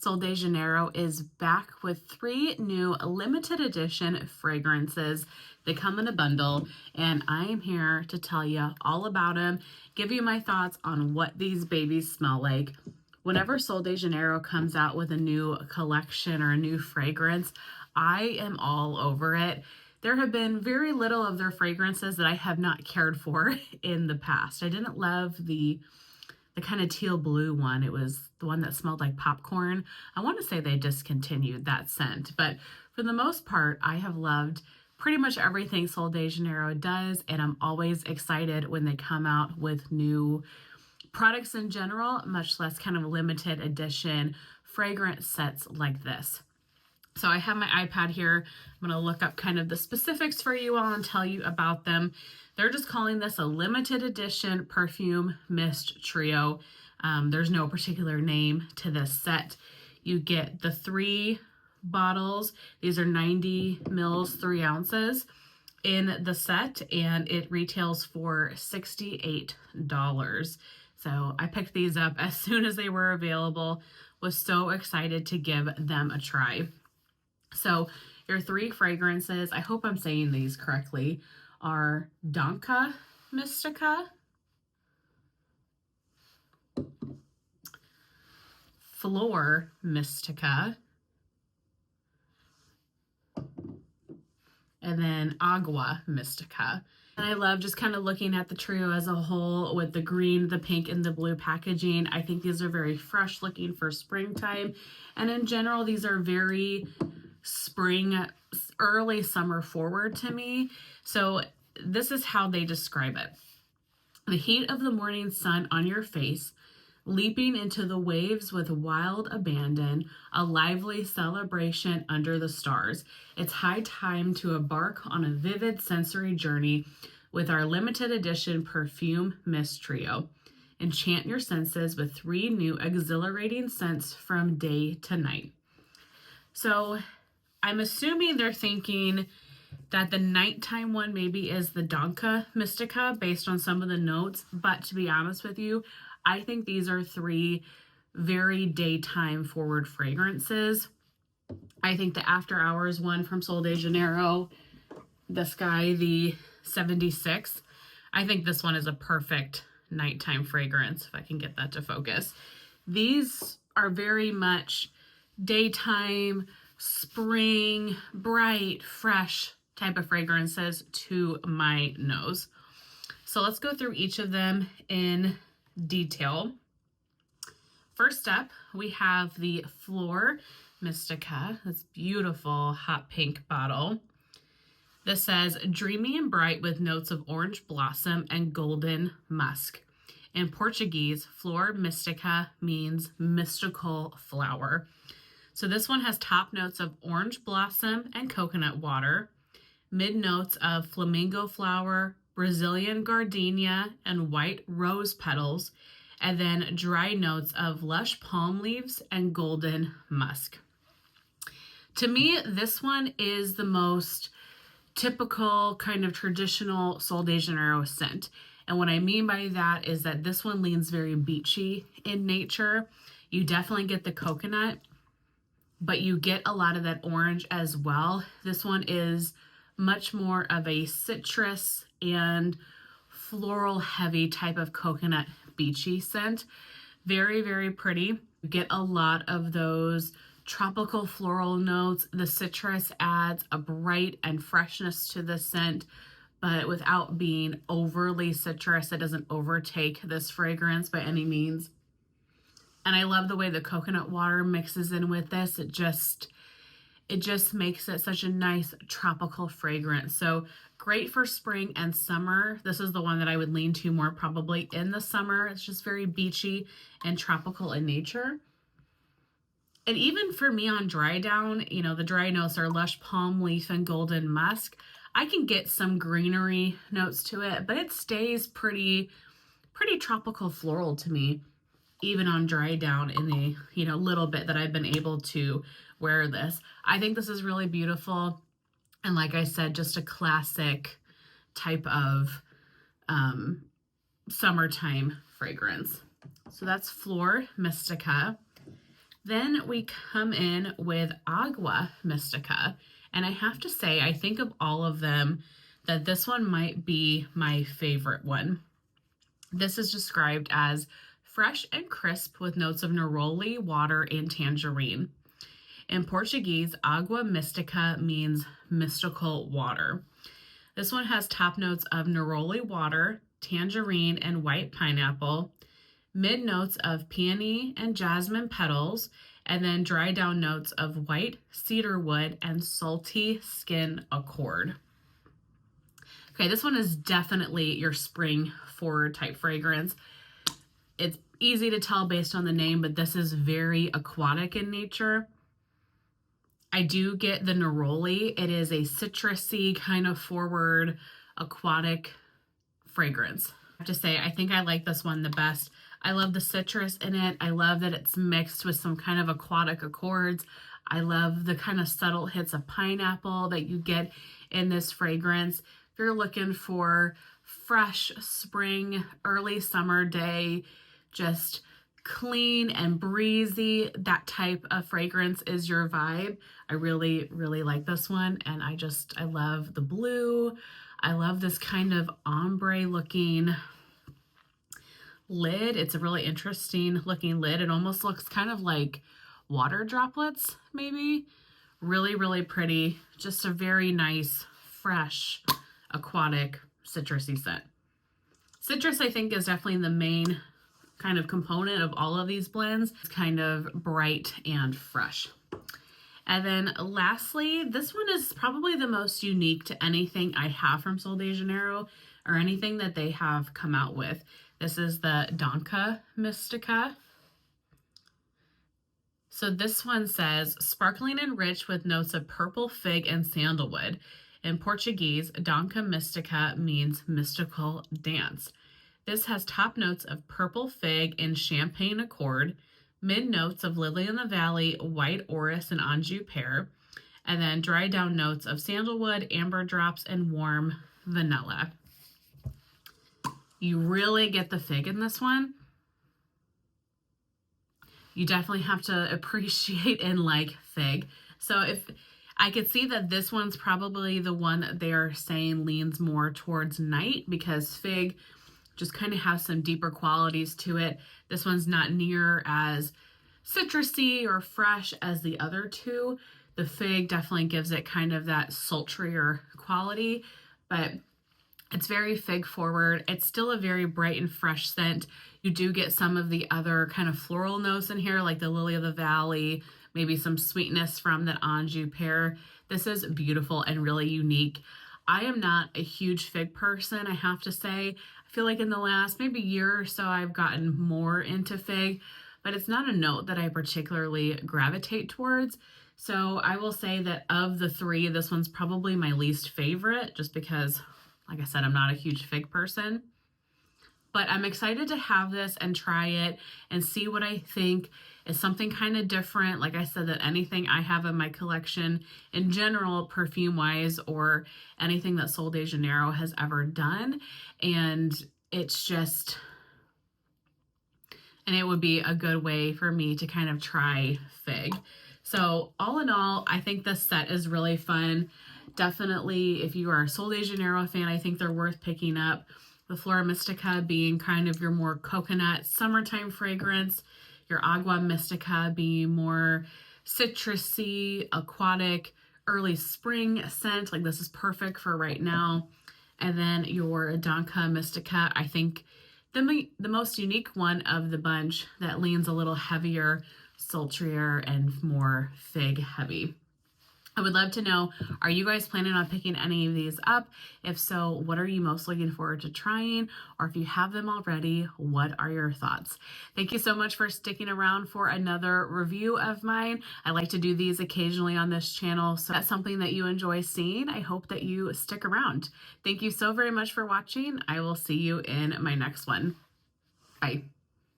Sol de Janeiro is back with 3 new limited edition fragrances. They come in a bundle, and I am here to tell you all about them, give you my thoughts on what these babies smell like. Whenever Sol de Janeiro comes out with a new collection or a new fragrance, I am all over it. There have been very little of their fragrances that I have not cared for in the past. I didn't love the kind of teal blue one. It was the one that smelled like popcorn. I want to say they discontinued that scent, but for the most part, I have loved pretty much everything Sol de Janeiro does, and I'm always excited when they come out with new products in general, much less kind of limited edition fragrance sets like this. So I have my iPad here. I'm going to look up kind of the specifics for you all and tell you about them. They're just calling this a limited edition perfume mist trio. There's no particular name to this set. You get the 3 bottles. These are 90 mils, 3 ounces in the set, and it retails for $68. So I picked these up as soon as they were available. Was so excited to give them a try. So your 3 fragrances, I hope I'm saying these correctly, are Dona Mystica, Flor Mystica, and then Aqua Mystica. And I love just kind of looking at the trio as a whole with the green, the pink, and the blue packaging. I think these are very fresh looking for springtime. And in general, these are very spring, early summer forward to me. So this is how they describe it. The heat of the morning sun on your face, leaping into the waves with wild abandon, a lively celebration under the stars. It's high time to embark on a vivid sensory journey with our limited edition perfume mist trio. Enchant your senses with 3 new exhilarating scents from day to night. So I'm assuming they're thinking that the nighttime one maybe is the Dona Mystica based on some of the notes. But to be honest with you, I think these are 3 very daytime forward fragrances. I think the After Hours one from Sol de Janeiro, this guy, the 76, I think this one is a perfect nighttime fragrance, if I can get that to focus. These are very much daytime, spring, bright, fresh type of fragrances to my nose. So let's go through each of them in detail. First up, we have the Flor Mystica, this beautiful hot pink bottle. This says, dreamy and bright with notes of orange blossom and golden musk. In Portuguese, Flor Mystica means mystical flower. So this one has top notes of orange blossom and coconut water, mid notes of flamingo flower, Brazilian gardenia, and white rose petals, and then dry notes of lush palm leaves and golden musk. To me, this one is the most typical kind of traditional Sol de Janeiro scent. And what I mean by that is that this one leans very beachy in nature. You definitely get the coconut, but you get a lot of that orange as well. This one is much more of a citrus and floral heavy type of coconut beachy scent. Very, very pretty. You get a lot of those tropical floral notes. The citrus adds a bright and freshness to the scent, but without being overly citrus. It doesn't overtake this fragrance by any means. And I love the way the coconut water mixes in with this. It just makes it such a nice tropical fragrance. So great for spring and summer. This is the one that I would lean to more probably in the summer. It's just very beachy and tropical in nature. And even for me on dry down, you know, the dry notes are lush palm leaf and golden musk. I can get some greenery notes to it, but it stays pretty tropical floral to me, even on dry down in the, you know, little bit that I've been able to wear this. I think this is really beautiful. And like I said, just a classic type of summertime fragrance. So that's Flor Mystica. Then we come in with Agua Mystica. And I have to say, I think of all of them that this one might be my favorite one. This is described as fresh and crisp with notes of neroli, water, and tangerine. In Portuguese, Agua Mystica means mystical water. This one has top notes of neroli water, tangerine, and white pineapple, mid notes of peony and jasmine petals, and then dry down notes of white cedar wood and salty skin accord. Okay, this one is definitely your spring forward type fragrance. It's easy to tell based on the name, but this is very aquatic in nature. I do get the neroli. It is a citrusy kind of forward aquatic fragrance. I have to say, I think I like this one the best. I love the citrus in it. I love that it's mixed with some kind of aquatic accords. I love the kind of subtle hits of pineapple that you get in this fragrance. If you're looking for fresh spring, early summer day, just clean and breezy, that type of fragrance is your vibe. I really, really like this one. And I love the blue. I love this kind of ombre looking lid. It's a really interesting looking lid. It almost looks kind of like water droplets, maybe. Really, really pretty. Just a very nice, fresh, aquatic, citrusy scent. Citrus, I think, is definitely the main kind of component of all of these blends. It's kind of bright and fresh. And then lastly, this one is probably the most unique to anything I have from Sol de Janeiro or anything that they have come out with. This is the Dona Mystica. So this one says, sparkling and rich with notes of purple fig and sandalwood. In Portuguese, Dona Mystica means mystical dance. This has top notes of purple fig and champagne accord, mid notes of lily in the valley, white orris, and Anjou pear, and then dry down notes of sandalwood, amber drops, and warm vanilla. You really get the fig in this one. You definitely have to appreciate and like fig. So if I could see that this one's probably the one that they are saying leans more towards night, because fig just kind of has some deeper qualities to it. This one's not near as citrusy or fresh as the other two. The fig definitely gives it kind of that sultrier quality, but it's very fig forward. It's still a very bright and fresh scent. You do get some of the other kind of floral notes in here, like the lily of the valley, maybe some sweetness from that Anjou pear. This is beautiful and really unique. I am not a huge fig person, I have to say. I feel like in the last maybe year or so, I've gotten more into fig, but it's not a note that I particularly gravitate towards. So I will say that of the three, this one's probably my least favorite, just because, like I said, I'm not a huge fig person. But I'm excited to have this and try it and see what I think. Is something kind of different, like I said, that anything I have in my collection in general, perfume-wise, or anything that Sol de Janeiro has ever done. And it's just, and it would be a good way for me to kind of try fig. So all in all, I think this set is really fun. Definitely, if you are a Sol de Janeiro fan, I think they're worth picking up. The Flor Mystica being kind of your more coconut summertime fragrance. Your Aqua Mystica being more citrusy, aquatic, early spring scent. Like this is perfect for right now. And then your Dona Mystica, I think the most unique one of the bunch that leans a little heavier, sultrier, and more fig heavy. I would love to know, are you guys planning on picking any of these up? If so, what are you most looking forward to trying? Or if you have them already, what are your thoughts? Thank you so much for sticking around for another review of mine. I like to do these occasionally on this channel, so that's something that you enjoy seeing. I hope that you stick around. Thank you so very much for watching. I will see you in my next one. Bye.